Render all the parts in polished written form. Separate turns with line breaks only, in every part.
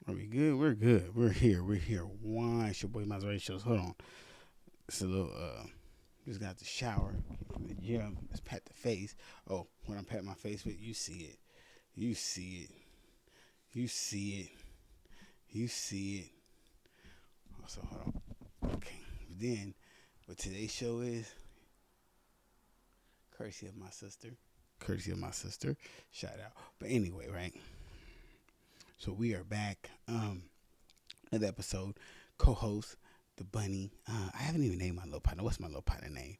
Are we good? We're good. We're here. We're here. Why? It's your boy Maserati shows. Hold on. It's a little just got the shower. Came from the gym. Let's pat the face. Oh, when I pat my face with you see it. You see it. You see it. You see it. So hold on. Okay. Then what today's show is courtesy of my sister. Courtesy of my sister. Shout out. But anyway, right? So we are back. Another episode. Co-host the bunny. I haven't even named my little partner. What's my little partner name?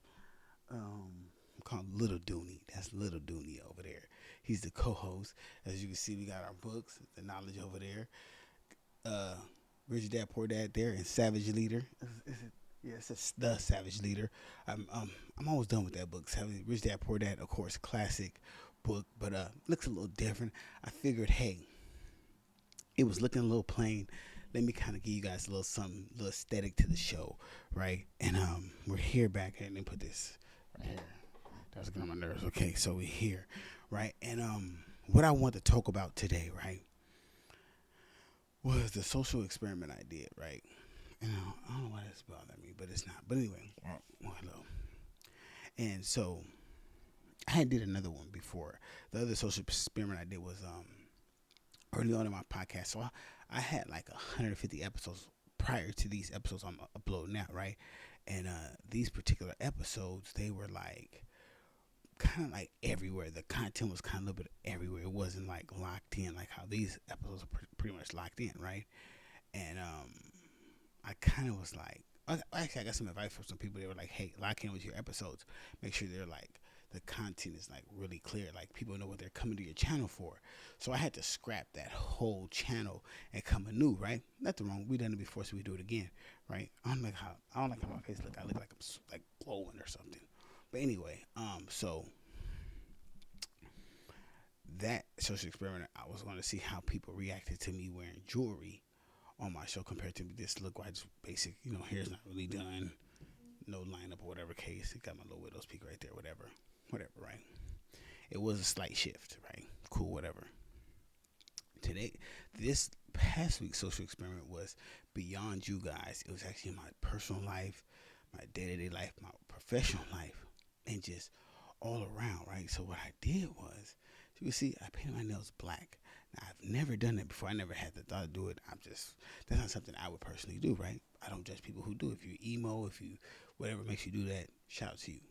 I'm called Little Dooney. That's Little Dooney over there. He's the co-host. As you can see, we got our books, the knowledge over there. Rich Dad Poor Dad there, and Savage Leader. Is it? Yeah, it's the Savage Leader. I'm almost done with that book. Savage Rich Dad Poor Dad, of course, classic book, but looks a little different. I figured, hey, it was looking a little plain. Let me kind of give you guys a little something, a little aesthetic to the show, right? And we're here back, and let me put this right here. That's getting on my nerves. Okay, so we're here, right? And what I want to talk about today, right, was the social experiment I did, right? And I don't know why that's bothering me, but it's not. But anyway, hello. And so I did another one before. The other social experiment I did was early on in my podcast. So I had like 150 episodes prior to these episodes I'm uploading now, right? And these particular episodes, they were like kind of like everywhere. The content was kind of a little bit everywhere. It wasn't like locked in like how these episodes are pretty much locked in, right? And I kind of was like, actually, I got some advice from some people. They were like, hey, lock in with your episodes. Make sure they're like, the content is like really clear. Like people know what they're coming to your channel for. So I had to scrap that whole channel and come anew, right? Nothing wrong. We done it before, so we do it again, right? I don't like how my face look. I look like I'm like glowing or something. But anyway, so that social experiment, I was going to see how people reacted to me wearing jewelry on my show compared to this look where I just basic, hair's not really done, no lineup or whatever case. It got my little widow's peak right there, whatever, right? It was a slight shift, right? Cool, whatever. Today, this past week's social experiment was beyond you guys. It was actually my personal life, my day-to-day life, my professional life, and just all around, right? So what I did was, you can see, I painted my nails black. Now, I've never done that before. I never had the thought to do it. That's not something I would personally do, right? I don't judge people who do. If you're emo, if you, whatever makes you do that, shout out to you.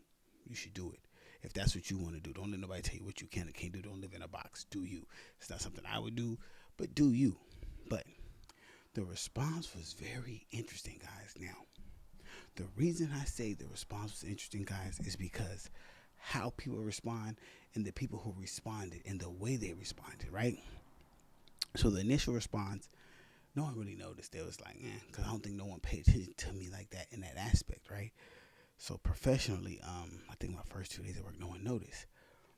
You should do it. If that's what you want to do, don't let nobody tell you what you can and can't do. Don't live in a box. Do you. It's not something I would do, but do you. But the response was very interesting, guys. Now, the reason I say the response was interesting, guys, is because how people respond and the people who responded and the way they responded, right? So the initial response, no one really noticed. They was like, because I don't think no one paid attention to me like that in that aspect, right? So professionally, I think my first 2 days at work, no one noticed.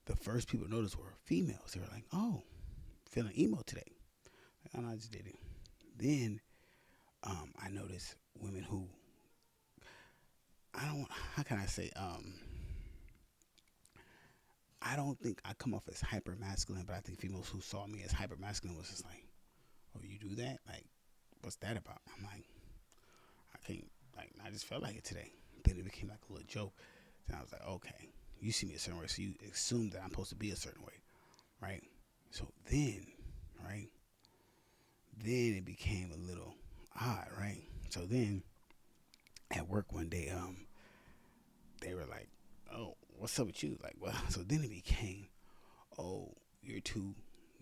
The first people noticed were females. They were like, "Oh, feeling emo today." Like, oh, no, I just did it. Then I noticed women who how can I say, I don't think I come off as hyper masculine, but I think females who saw me as hyper masculine was just like, "Oh, you do that? Like, what's that about?" I'm like, I can't, like, I just felt like it today. Then it became like a little joke. Then I was like, okay, you see me a certain way, so you assume that I'm supposed to be a certain way, right? So then, right, then it became a little odd, right? So then at work one day, they were like, "Oh, what's up with you?" Like, well, so then it became, "Oh, you're too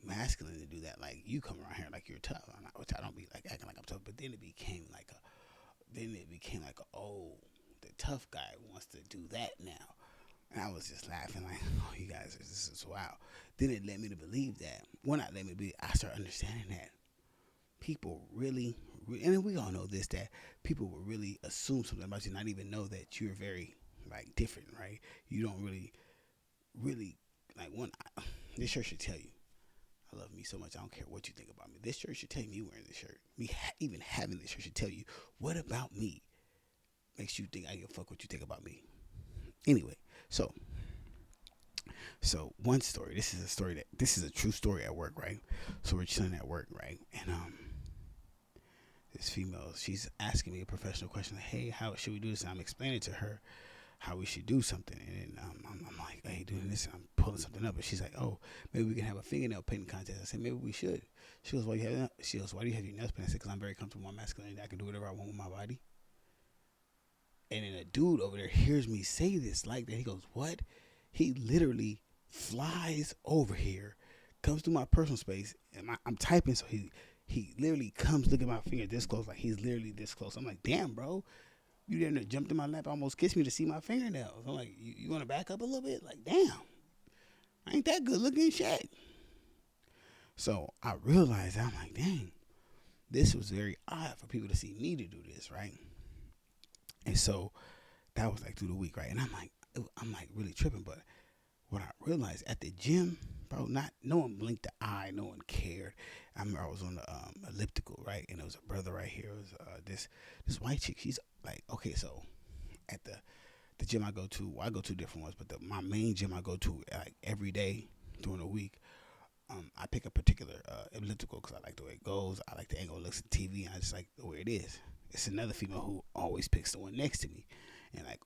masculine to do that. Like, you come around here like you're tough." I'm not, which I don't be like acting like I'm tough. But then it became like oh, the tough guy wants to do that now. And I was just laughing like, oh, you guys, this is wow. Then it led me to believe that. Well, not let me believe, I started understanding that people really, and we all know this, that people will really assume something about you, not even know that you're very, like, different, right? You don't really, like, this shirt should tell you, I love me so much, I don't care what you think about me. This shirt should tell you, me wearing this shirt, me even having this shirt should tell you, what about me makes you think I give a fuck what you think about me? Anyway, so one story. This is a true story at work, right? So we're chilling at work, right? And this female, she's asking me a professional question. Like, hey, how should we do this? And I'm explaining to her how we should do something. And I'm like, hey, doing this. And I'm pulling something up. And she's like, oh, maybe we can have a fingernail painting contest. I said, maybe we should. She goes, why do you have? She goes, why do you have your nails painted? I said, because I'm very comfortable with my masculinity. I can do whatever I want with my body. And then a dude over there hears me say this like that. He goes, what? He literally flies over here, comes to my personal space, and I'm typing, so he literally comes, look at my finger this close, like he's literally this close. I'm like, damn, bro, you didn't jumped in my lap, almost kissed me to see my fingernails. I'm like, you want to back up a little bit? Like, damn, I ain't that good looking shit. So I realized, I'm like, dang, this was very odd for people to see me to do this, right? And so that was like through the week, right? And I'm like really tripping, but what I realized at the gym, bro, no one blinked an eye, no one cared. I remember I was on the elliptical, right, and there was a brother right here. It was this white chick. She's like, okay, so at the gym I go to, well, I go to different ones, but my main gym I go to like every day during the week. I pick a particular elliptical because I like the way it goes. I like the angle it looks at TV, and I just like the way it is. It's another female who always picks the one next to me, and like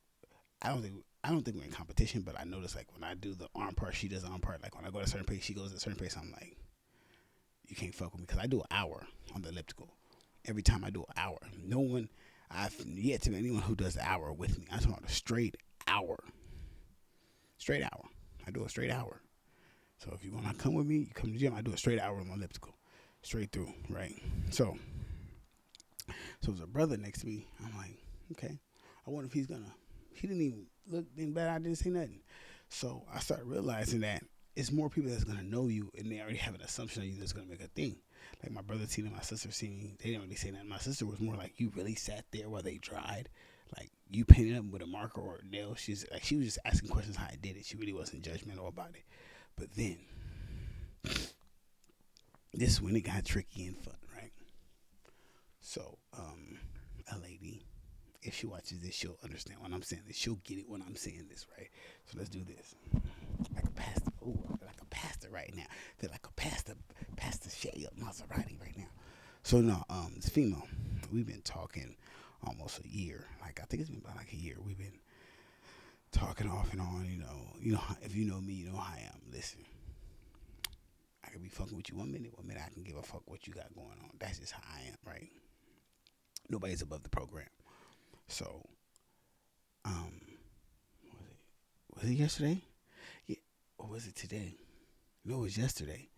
I don't think we're in competition, but I notice like when I do the arm part, she does the arm part. Like when I go at a certain pace, she goes at a certain pace. I'm like, you can't fuck with me because I do an hour on the elliptical. Every time I do an hour, no one, I've yet to meet anyone who does the hour with me. I'm talking about a straight hour. Straight hour. I do a straight hour. So if you want to come with me, you come to the gym. I do a straight hour on my elliptical, straight through, right? So there's a brother next to me. I'm like, okay. I wonder if he's gonna. He didn't even look in bad. I didn't say nothing. So I started realizing that it's more people that's gonna know you, and they already have an assumption of you that's gonna make a thing. Like my brother seen it, my sister seen me. They didn't really say that. My sister was more like, you really sat there while they dried. Like you painted them with a marker or a nail. She was just asking questions how I did it. She really wasn't judgmental about it. But then this is when it got tricky and fun, right? So a lady, if she watches this, she'll understand what I'm saying. She'll get it when I'm saying this, right? So let's do this. Like a pastor. Ooh, I feel like a pastor right now. I feel like a Pastor Shay of Maserati right now. So no, this female, we've been talking almost a year. Like I think it's been about like a year. We've been talking off and on. You know, if you know me, you know how I am. Listen, I can be fucking with you 1 minute. 1 minute I can give a fuck what you got going on. That's just how I am, right? Nobody's above the program. So, was it yesterday? Yeah, or was it today? No, it was yesterday.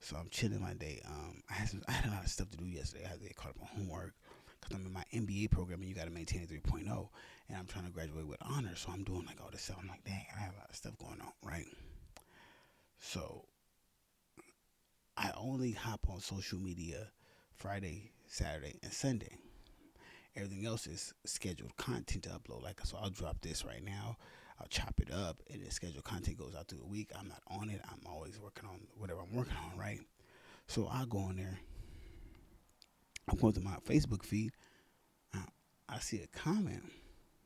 So I'm chilling my day. I had a lot of stuff to do yesterday. I had to get caught up on homework because I'm in my MBA program and you got to maintain a 3.0, and I'm trying to graduate with honors. So I'm doing like all this stuff. I'm like, dang, I have a lot of stuff going on, right? So I only hop on social media Friday, Saturday, and Sunday. Everything else is scheduled content to upload. Like, so I'll drop this right now. I'll chop it up, and the scheduled content goes out through the week. I'm not on it. I'm always working on whatever I'm working on, right? So I'll go on there. I'm going to my Facebook feed. I see a comment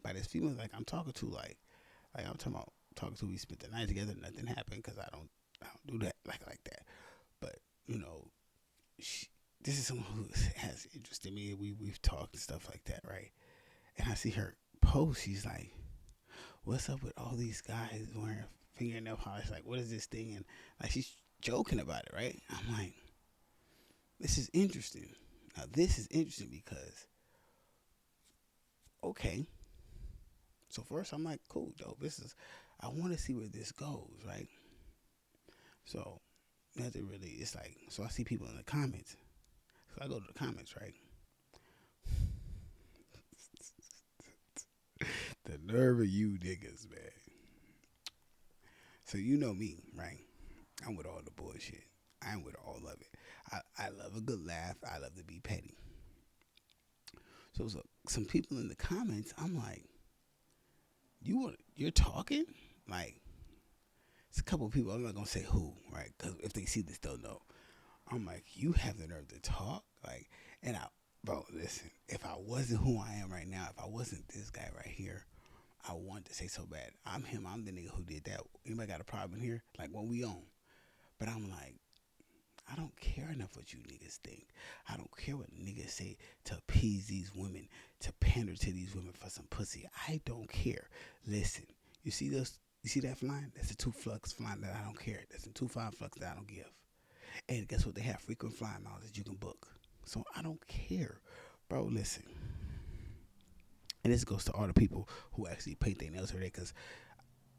by this female like I'm talking to, like I'm talking about talking to. We spent the night together. Nothing happened because I don't do that like that. But this is someone who has interest in me. We've talked and stuff like that, right? And I see her post. She's like, "What's up with all these guys wearing fingernail polish? Like, what is this thing?" And like she's joking about it, right? I'm like, this is interesting. Now this is interesting because, okay. So first I'm like, cool, dope. I want to see where this goes, right? So nothing really. It's like, so I see people in the comments. So I go to the comments, right? The nerve of you niggas, man. So you know me, right? I'm with all the bullshit. I'm with all of it. I love a good laugh. I love to be petty. So some people in the comments, I'm like, you're talking? Like, it's a couple of people, I'm not going to say who, right? Because if they see this, they'll know. I'm like, you have the nerve to talk? Like, bro, listen, if I wasn't who I am right now, if I wasn't this guy right here, I want to say so bad. I'm him. I'm the nigga who did that. Anybody got a problem here? Like, what we on? But I'm like, I don't care enough what you niggas think. I don't care what niggas say to appease these women, to pander to these women for some pussy. I don't care. Listen, you see those? You see that flying? That's a 2 flux flying that I don't care. That's a 2 5 flux that I don't give. And guess what? They have frequent flying miles that you can book. So I don't care, bro. Listen, and this goes to all the people who actually paint their nails every day, because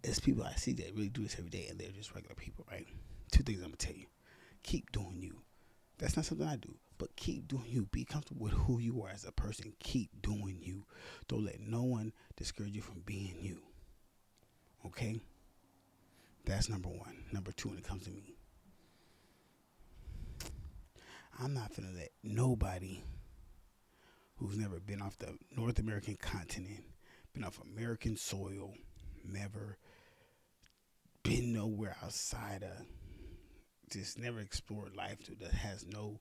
it's people I see that really do this every day, and they're just regular people, right? 2 things I'm gonna tell you: keep doing you. That's not something I do, but keep doing you. Be comfortable with who you are as a person. Keep doing you. Don't let no one discourage you from being you. Okay? That's number one. Number two, when it comes to me, I'm not gonna let nobody who's never been off the North American continent, been off American soil, never been nowhere outside of, just never explored life, that has no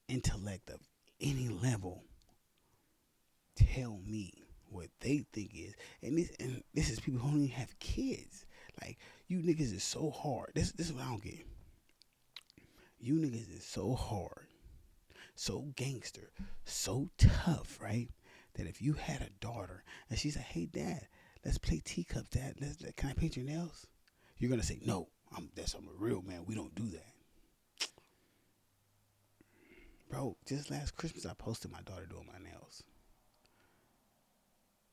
intellect of any level, tell me what they think is. And this is people who don't even have kids. Like, you niggas is so hard. This is what I don't get. You niggas is so hard, so gangster, so tough, right? That if you had a daughter and she said, "Hey dad, let's play teacups, dad. Can I paint your nails?" You're gonna say, "No, I'm a real man. We don't do that." Bro, just last Christmas I posted my daughter doing my nails.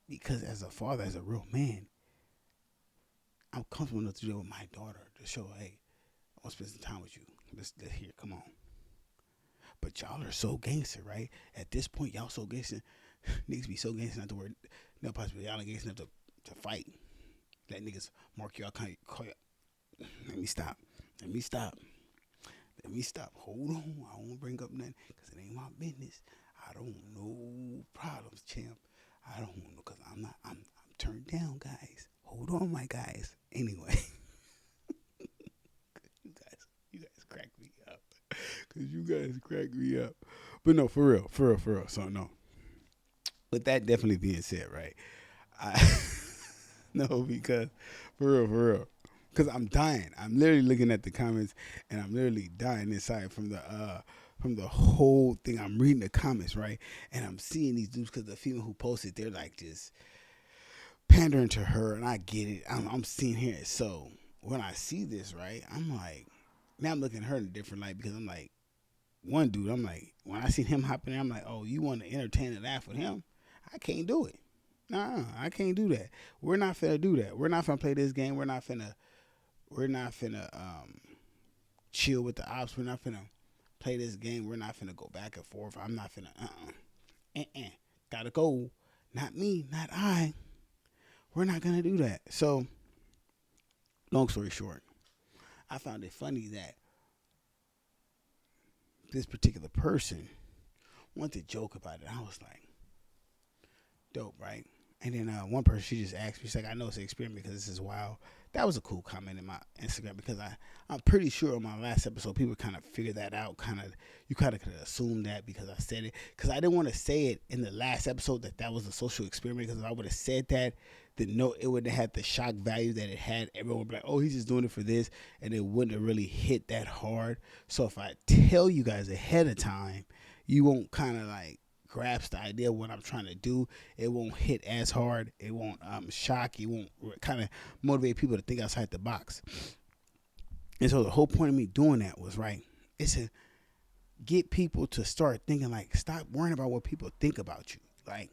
Because as a father, as a real man, I'm comfortable enough to do it with my daughter, to show, hey, I want to spend some time with you. Let's here, come on. But y'all are so gangster, right? At this point, y'all so gangster. Niggas be so gangster not to wear nail polish, but y'all ain't gangster enough to fight. Let niggas mark y'all. Let me stop. Hold on. I won't bring up nothing because it ain't my business. I don't know problems, champ. I don't know, because I'm turned down, guys. Hold on, my guys. Anyway. You guys crack me up. Because you guys crack me up. But no, for real. So, no. With that definitely being said, right? No, because for real. Because I'm dying. I'm literally looking at the comments, and I'm literally dying inside from the whole thing. I'm reading the comments, right? And I'm seeing these dudes, because the female who posted, they're like just pandering to her, and I get it. I'm seeing here. So when I see this, right, I'm like, now I'm looking at her in a different light, because I'm like, one dude, I'm like, when I seen him hopping there, I'm like, oh, you want to entertain and laugh with him? I can't do it. Nah, I can't do that. We're not finna do that. We're not finna play this game. We're not finna chill with the ops. We're not finna play this game. We're not finna go back and forth. I'm not finna gotta go. Not me, not I. We're not gonna do that. So, long story short, I found it funny that this particular person wanted to joke about it. I was like, dope, right? And then one person, she just asked me, she's like, I know it's an experiment because this is wild. That was a cool comment in my Instagram, because I'm pretty sure on my last episode, people kind of figured that out. You kind of could assume that because I said it. Because I didn't want to say it in the last episode that was a social experiment, because if I would have said that, then no, it wouldn't have had the shock value that it had. Everyone would be like, oh, he's just doing it for this. And it wouldn't have really hit that hard. So if I tell you guys ahead of time, you won't kind of like grasp the idea of what I'm trying to do. It won't hit as hard. It won't shock. It won't kind of motivate people to think outside the box. And so the whole point of me doing that was, right, it's to get people to start thinking, like, stop worrying about what people think about you. Like,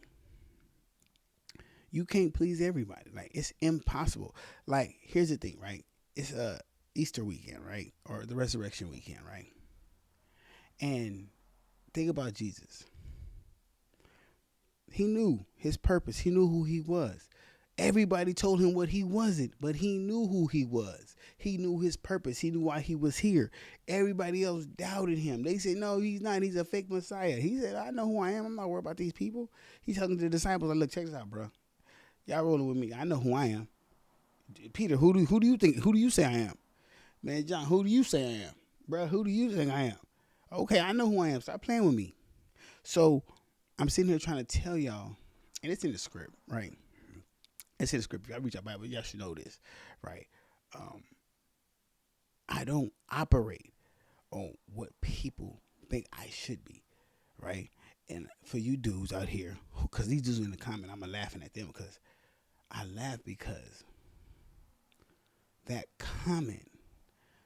you can't please everybody. Like, it's impossible. Like, here's the thing, right? It's Easter weekend, right? Or the resurrection weekend, right? And think about Jesus. He knew his purpose. He knew who he was. Everybody told him what he wasn't, but he knew who he was. He knew his purpose. He knew why he was here. Everybody else doubted him. They said, no, he's not. He's a fake Messiah. He said, I know who I am. I'm not worried about these people. He's talking to the disciples. Like, look, check this out, bro. Y'all rolling with me. I know who I am. Peter, who do you think? Who do you say I am? Man, John, who do you say I am? Bro, who do you think I am? Okay, I know who I am. Stop playing with me. So I'm sitting here trying to tell y'all, and it's in the script, right? It's in the script. If y'all read your Bible, y'all should know this, right? I don't operate on what people think I should be, right? And for you dudes out here, because these dudes in the comment, I'm laughing at them because I laugh because that comment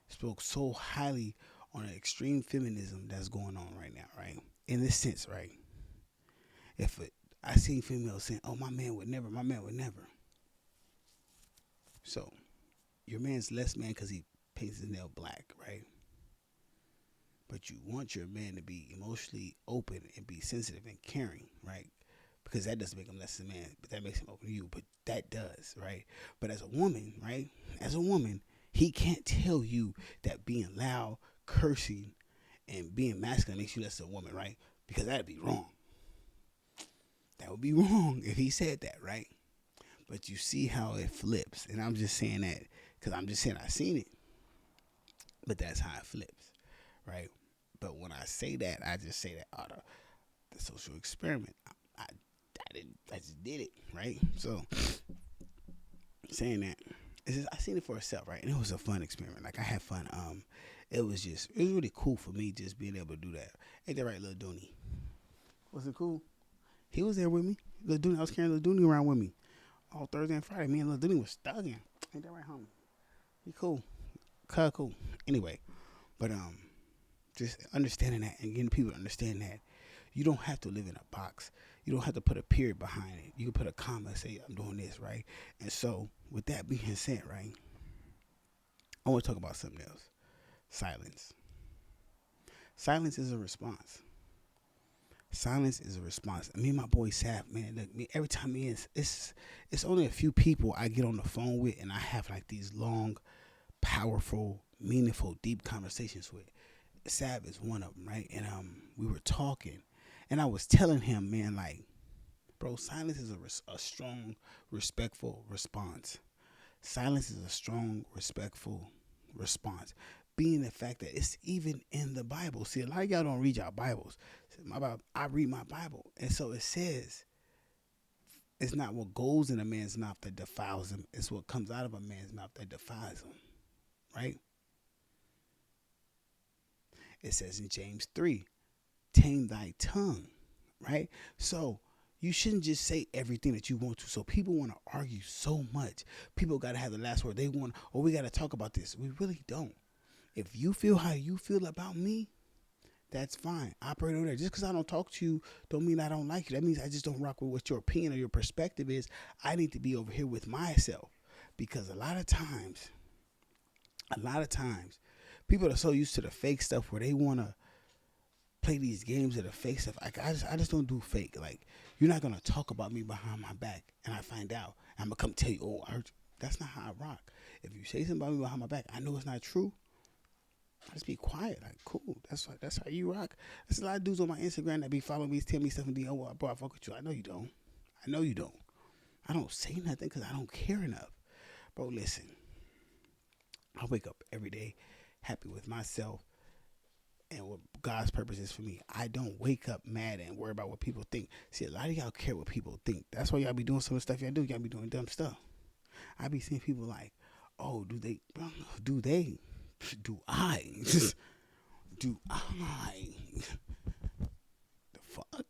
spoke so highly on the extreme feminism that's going on right now, right? In this sense, right? If I see females saying, "Oh, my man would never," so your man's less man because he paints his nail black, right? But you want your man to be emotionally open and be sensitive and caring, right? Because that doesn't make him less a man, but that makes him open to you. But that does, right? But as a woman, right? As a woman, he can't tell you that being loud, cursing, and being masculine makes you less of a woman, right? Because that'd be wrong. That would be wrong if he said that, right? But you see how it flips. And I'm just saying that because I'm just saying I've seen it. But that's how it flips, right? But when I say that, I just say that out of the social experiment. I just did it, right? So saying that, I seen it for itself, right? And it was a fun experiment. Like I had fun. It was really cool for me just being able to do that. Ain't that right, Lil Dooney? Was it cool? He was there with me. Lil Dooney, I was carrying Lil Dooney around with me all Thursday and Friday. Me and Lil Dooney was thugging. Ain't that right, homie? He cool. Cool. Anyway, but just understanding that and getting people to understand that you don't have to live in a box. You don't have to put a period behind it. You can put a comma and say, I'm doing this, right? And so, with that being said, right, I want to talk about something else. Silence. Silence is a response. Silence is a response. Me and my boy Saf, man, look, me every time it's only a few people I get on the phone with and I have like these long, powerful, meaningful, deep conversations with. Sav is one of them, right? And we were talking, and I was telling him, man, like, bro, silence is a strong, respectful response. Silence is a strong, respectful response. Being the fact that it's even in the Bible. See, a lot of y'all don't read y'all Bibles. I read my Bible, and so it says, it's not what goes in a man's mouth that defiles him. It's what comes out of a man's mouth that defiles him, right? It says in James 3, tame thy tongue, right? So you shouldn't just say everything that you want to. So people want to argue so much. People got to have the last word. They want, we got to talk about this. We really don't. If you feel how you feel about me, that's fine. Operate over there. Just because I don't talk to you don't mean I don't like you. That means I just don't rock with what your opinion or your perspective is. I need to be over here with myself. Because a lot of times, people are so used to the fake stuff where they want to play these games of the fake stuff. Like I just don't do fake. Like, you're not going to talk about me behind my back and I find out. I'm going to come tell you, oh, I heard you. That's not how I rock. If you say something about me behind my back, I know it's not true. I just be quiet. Like, cool. That's how you rock. There's a lot of dudes on my Instagram that be following me, tell me stuff and be, oh, well, bro, I fuck with you. I know you don't. I don't say nothing because I don't care enough. Bro, listen. I wake up every day happy with myself and what God's purpose is for me. I don't wake up mad and worry about what people think. See, a lot of y'all care what people think. That's why y'all be doing some of the stuff y'all do. Y'all be doing dumb stuff. I be seeing people like, oh, do I? Do I? The fuck?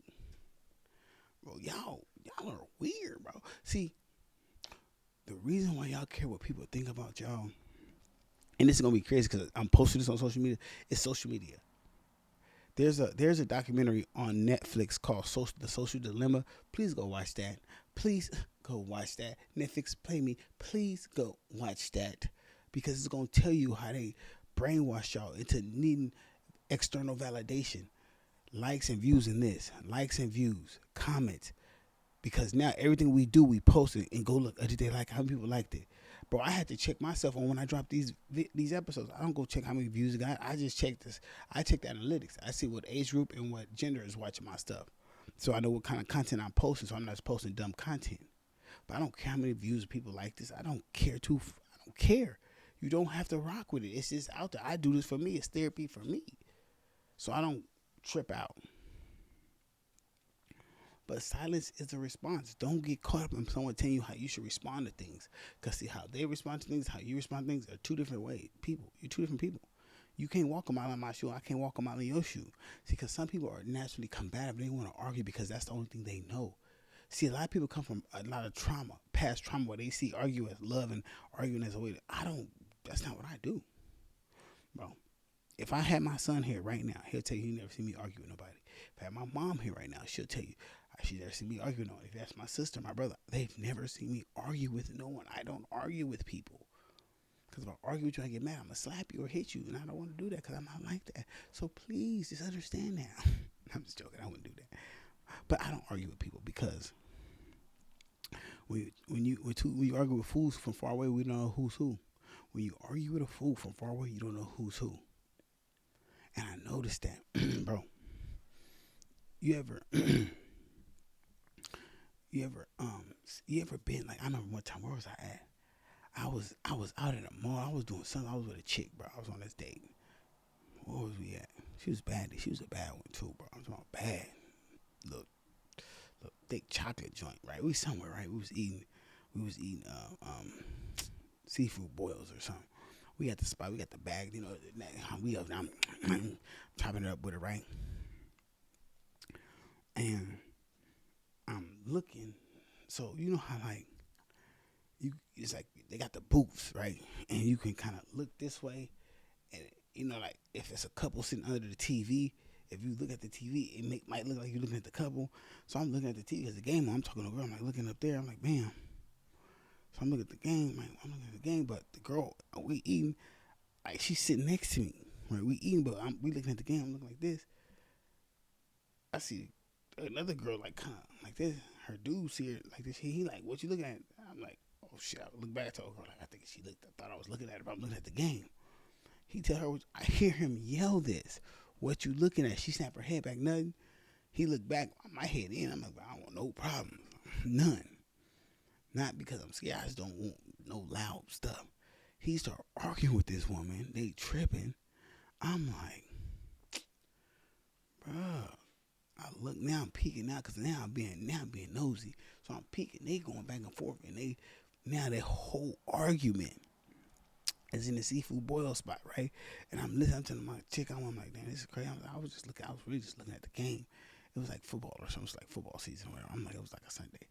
Bro, y'all are weird, bro. See, the reason why y'all care what people think about y'all, and this is gonna be crazy because I'm posting this on social media, it's social media. There's a documentary on Netflix called The Social Dilemma. Please go watch that. Please go watch that. Netflix, play me. Please go watch that because it's gonna tell you how they brainwash y'all into needing external validation, likes and views in this, likes and views, comments. Because now everything we do, we post it and go look. Did they like? How many people liked it? Bro, I had to check myself on when I drop these episodes. I don't go check how many views it got. I just check this. I check the analytics. I see what age group and what gender is watching my stuff. So I know what kind of content I'm posting. So I'm not just posting dumb content. But I don't care how many views people like this. I don't care. I don't care. You don't have to rock with it. It's just out there. I do this for me. It's therapy for me. So I don't trip out. But silence is a response. Don't get caught up in someone telling you how you should respond to things. Because see, how they respond to things, how you respond to things are two different ways. People, you're two different people. You can't walk a mile in my shoe. I can't walk a mile in your shoe. See, because some people are naturally combative. They want to argue because that's the only thing they know. See, a lot of people come from a lot of trauma, past trauma, where they see argue as love and arguing as a way. I don't. That's not what I do, bro. If I had my son here right now, he'll tell you he never seen me argue with nobody. If I had my mom here right now, she'll tell you she never seen me argue with no one. If that's my sister, my brother, they've never seen me argue with no one. I don't argue with people. Because if I argue with you, I get mad. I'm going to slap you or hit you. And I don't want to do that because I'm not like that. So please, just understand that. I'm just joking. I wouldn't do that. But I don't argue with people because when you argue with fools from far away, we don't know who's who. When you argue with a fool from far away, you don't know who's who. And I noticed that, bro. You ever been like, I remember one time, where was I at? I was out at a mall. I was doing something. I was with a chick, bro. I was on this date. Where was we at? She was bad. She was a bad one too, bro. I'm talking about bad. Look, thick chocolate joint, right? We somewhere, right? We was eating seafood boils or something. We got the spot. We got the bag. You know, I'm chopping it up with it, right? And I'm looking. So you know how like it's like they got the booths, right? And you can kind of look this way, and you know, like if it's a couple sitting under the TV, if you look at the TV, it might look like you're looking at the couple. So I'm looking at the TV because the game. I'm talking to a girl. I'm like looking up there. I'm like, bam. So I'm looking at the game. I'm looking at the game, but the girl we eating, like she's sitting next to me. Right? We eating, but we looking at the game. I'm looking like this. I see another girl like kind of like this. Her dude see her like this. He like, what you looking at? I'm like, oh shit. I look back to her like, I think she looked. I thought I was looking at her, but I'm looking at the game. He tell her, I hear him yell this. What you looking at? She snap her head back, nothing. He looked back, my head in. I'm like, I don't want no problems, none. Not because I'm scared. I just don't want no loud stuff. He started arguing with this woman. They tripping. I'm like, bruh. I look now, I'm peeking now because now I'm being nosy. So I'm peeking. They going back and forth, and now their whole argument is in the seafood boil spot, right? And I'm listening to my chick. I'm like, damn, this is crazy. I was really just looking at the game. It was like football or something. It was like football season or whatever. I'm like, it was like a Sunday.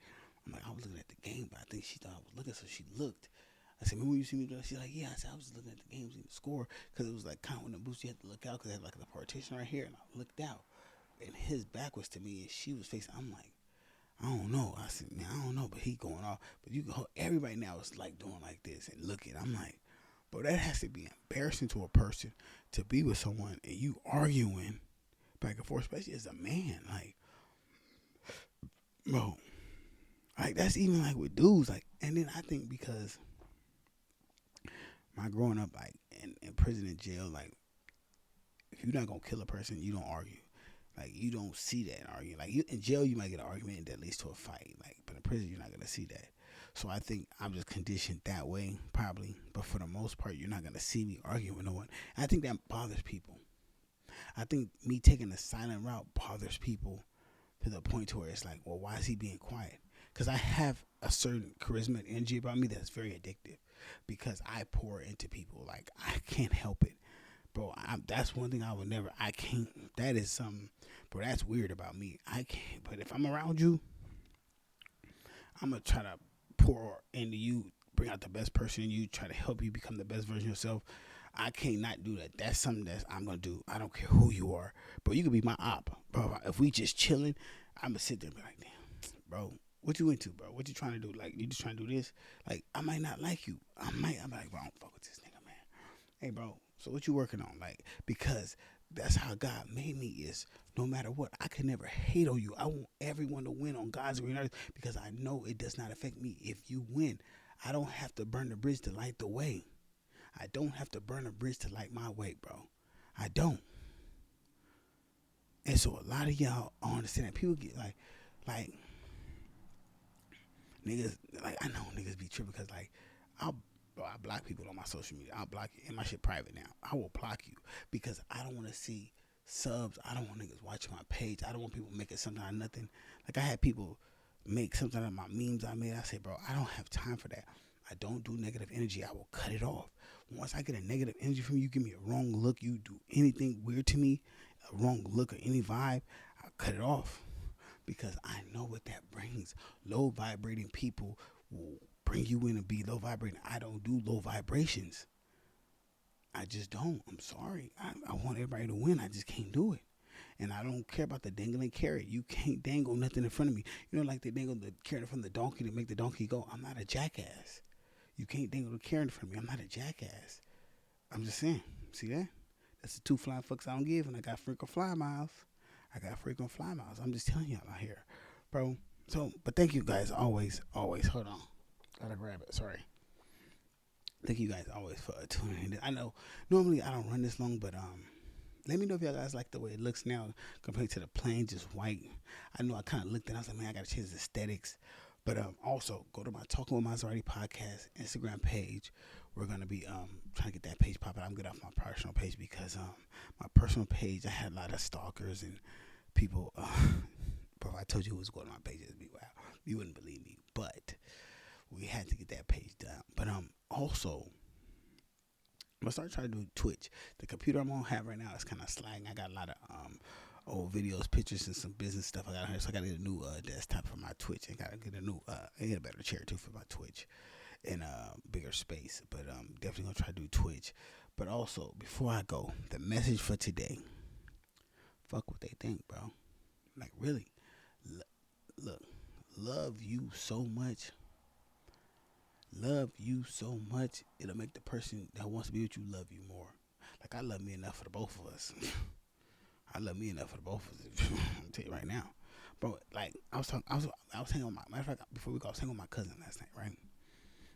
I'm like, I was looking at the game, but I think she thought I was looking, so she looked. I said, remember when you see me do that? She's like, yeah. I said, I was just looking at the game, seeing the score, because it was like kind of when the boost, you had to look out because they had like the partition right here, and I looked out. And his back was to me, and she was facing. I'm like, I don't know. I said, man, I don't know, but he going off. But everybody now is like doing like this and looking. I'm like, bro, that has to be embarrassing to a person to be with someone and you arguing back and forth, especially as a man. Like, bro, like that's even like with dudes. Like, and then I think because my growing up, like in prison and jail, like if you're not gonna kill a person, you don't argue. Like you don't see that arguing. Like in jail, you might get an argument that leads to a fight. Like, but in prison, you're not gonna see that. So I think I'm just conditioned that way, probably. But for the most part, you're not gonna see me arguing with no one. And I think that bothers people. I think me taking the silent route bothers people to the point to where it's like, well, why is he being quiet? Because I have a certain charisma and energy about me that's very addictive. Because I pour into people. Like I can't help it. Bro, that's one thing I can't, that is something, bro, that's weird about me. I can't, but if I'm around you, I'm going to try to pour into you, bring out the best person in you, try to help you become the best version of yourself. I can't not do that. That's something that I'm going to do. I don't care who you are, bro. You could be my op, bro. If we just chilling, I'm going to sit there and be like, damn, bro, what you into, bro? What you trying to do? Like, you just trying to do this? Like, I might not like you. I'm like, bro, I don't fuck with this nigga, man. Hey, bro. So what you working on? Like, because that's how God made me is no matter what, I can never hate on you. I want everyone to win on God's green earth because I know it does not affect me. If you win, I don't have to burn the bridge to light the way. I don't have to burn a bridge to light my way, bro. I don't. And so a lot of y'all understand that people get like niggas, like I know niggas be tripping because like I block people on my social media. I'll block you. And my shit private now. I will block you because I don't want to see subs. I don't want niggas watching my page. I don't want people making something out of nothing. Like I had people make something out of my memes I made. I say, bro, I don't have time for that. I don't do negative energy. I will cut it off. Once I get a negative energy from you, give me a wrong look, you do anything weird to me, a wrong look or any vibe, I'll cut it off. Because I know what that brings. Low vibrating people will bring you in and be low vibrating. I don't do low vibrations. I just don't. I'm sorry. I want everybody to win. I just can't do it. And I don't care about the dangling carrot. You can't dangle nothing in front of me. You know, like they dangle the carrot from the donkey to make the donkey go. I'm not a jackass. You can't dangle the carrot in front of me. I'm not a jackass. I'm just saying. See that? That's the 2 flying fucks I don't give. And I got freaking fly miles. I'm just telling y'all out here, bro. So, but thank you guys always. Hold on. Gotta grab it. Sorry. Thank you guys always for tuning in. I know normally I don't run this long, but let me know if y'all guys like the way it looks now compared to the plain just white. I know I kind of looked at it. I was like, man, I gotta change the aesthetics. But also go to my Talking With Maserati podcast Instagram page. We're gonna be trying to get that page popping. I'm good off my personal page because my personal page I had a lot of stalkers and people. Bro, I told you who was going to my page. It'd be wow. You wouldn't believe me, but we had to get that page down. But also, I'm gonna start trying to do Twitch. The computer I'm gonna have right now is kind of sliding. I got a lot of old videos, pictures, and some business stuff I got here. So I gotta get a new desktop for my Twitch. I gotta get I get a better chair too for my Twitch in a bigger space. But definitely gonna try to do Twitch. But also, before I go, the message for today. Fuck what they think, bro. Like really, look, love you so much. Love you so much, it'll make the person that wants to be with you love you more. Like I love me enough for the both of us. I love me enough for the both of us. I'll tell you right now, bro. Like I was hanging on matter of fact before we go, I was hanging with my cousin last night, right?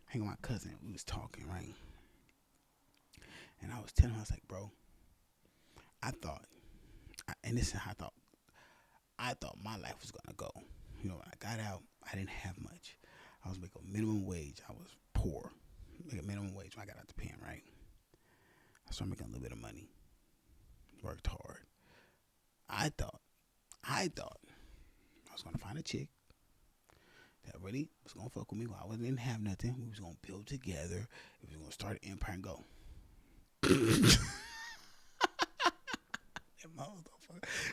Hanging with my cousin, we was talking, right? And I was telling him, I was like, bro, and this is how I thought my life was gonna go. You know, when I got out, I didn't have much. I was making minimum wage. I was poor. Making minimum wage when I got out the pen, right? I started making a little bit of money. Worked hard. I thought I was gonna find a chick that really was gonna fuck with me while I didn't have nothing. We was gonna build together. We was gonna start an empire and go.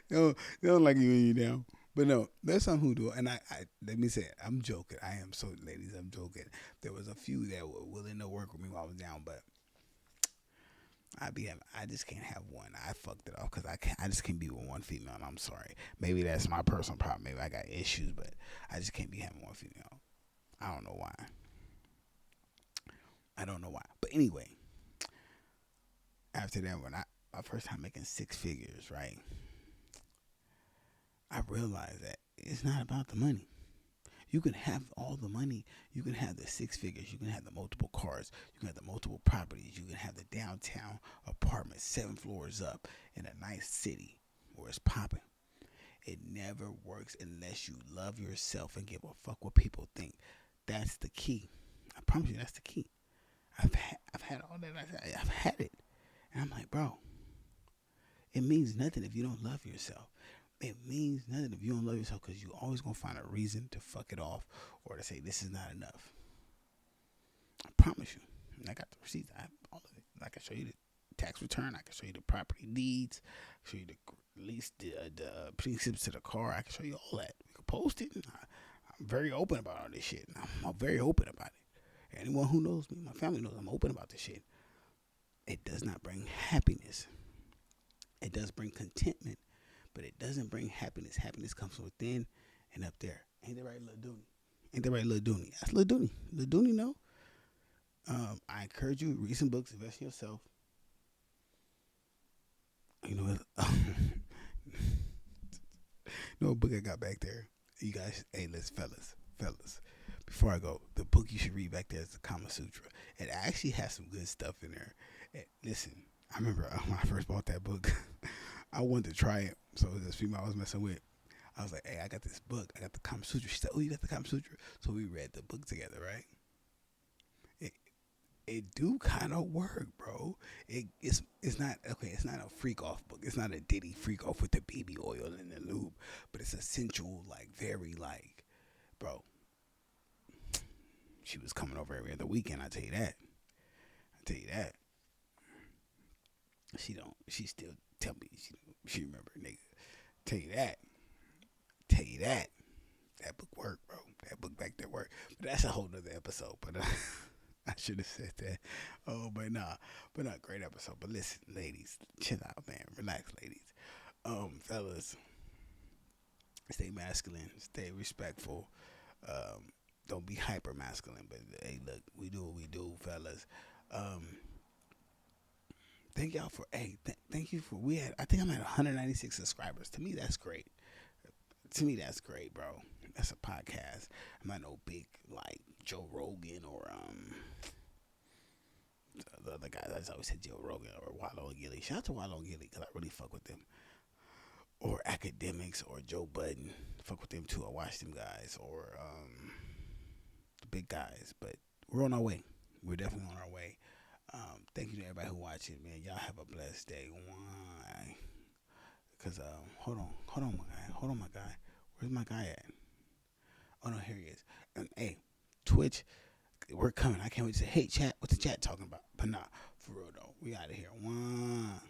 No, they don't like you down. But no, there's some who do. And I let me say, I'm joking. I am so, ladies, I'm joking. There was a few that were willing to work with me while I was down, but I just can't have one. I fucked it off because I just can't be with one female. And I'm sorry. Maybe that's my personal problem. Maybe I got issues, but I just can't be having one female. I don't know why. But anyway, after that, when my first time making 6 figures, right? I realized that it's not about the money. You can have all the money. You can have the 6 figures. You can have the multiple cars. You can have the multiple properties. You can have the downtown apartment, 7 floors up in a nice city where it's popping. It never works unless you love yourself and give a fuck what people think. That's the key. I promise you, that's the key. I've had all that. I've had it, and I'm like, bro, it means nothing if you don't love yourself. It means nothing if you don't love yourself because you're always going to find a reason to fuck it off or to say this is not enough. I promise you. And I got the receipts. I have all of it. I can show you the tax return. I can show you the property deeds. I can show you the lease, the pre-slips to the car. I can show you all that. We can post it. I'm very open about all this shit. I'm very open about it. Anyone who knows me, my family knows I'm open about this shit. It does not bring happiness. It does bring contentment. But it doesn't bring happiness. Happiness comes from within and up there. Ain't that right, Lil Dooney? Ain't that right, Lil Dooney? That's Lil Dooney. Lil Dooney, no. I encourage you, read some books, invest in yourself. You know what book I got back there? You guys, hey, fellas. Before I go, the book you should read back there is the Kama Sutra. It actually has some good stuff in there. Listen, I remember when I first bought that book, I wanted to try it. So this female I was messing with, I was like, hey, I got this book. I got the Kama Sutra. She said, oh, you got the Kama Sutra? So we read the book together, right? it do kind of work, bro. It's not okay. It's not a freak off book. It's not a Diddy freak off with the baby oil and the lube, but it's essential, like very like, bro. She was coming over every other weekend. I tell you that. I tell you that. She don't. She still tell me she remember, nigga. Tell you that. Tell you that. That book worked, bro. That book back there worked. But that's a whole nother episode. But I should have said that. Oh, but nah. But not great episode. But listen, ladies, chill out, man. Relax, ladies. Fellas, stay masculine. Stay respectful. Don't be hyper masculine. But hey, look, we do what we do, fellas. Thank y'all for thank you for I think I'm at 196 subscribers. To me, that's great. That's great, bro. That's a podcast. I'm not no big like Joe Rogan or the other guys. I always said Joe Rogan or Wallow and Gilly. Shout out to Wallow and Gilly because I really fuck with them. Or Academics or Joe Budden. Fuck with them too. I watch them guys or the big guys. But we're on our way. We're definitely on our way. Thank you to everybody who watching, man. Y'all have a blessed day. Why? Because hold on, my guy. Where's my guy at? Oh no, here he is. And hey, Twitch, we're coming. I can't wait to say, hey chat, what's the chat talking about? But nah, for real though, we out of here. One.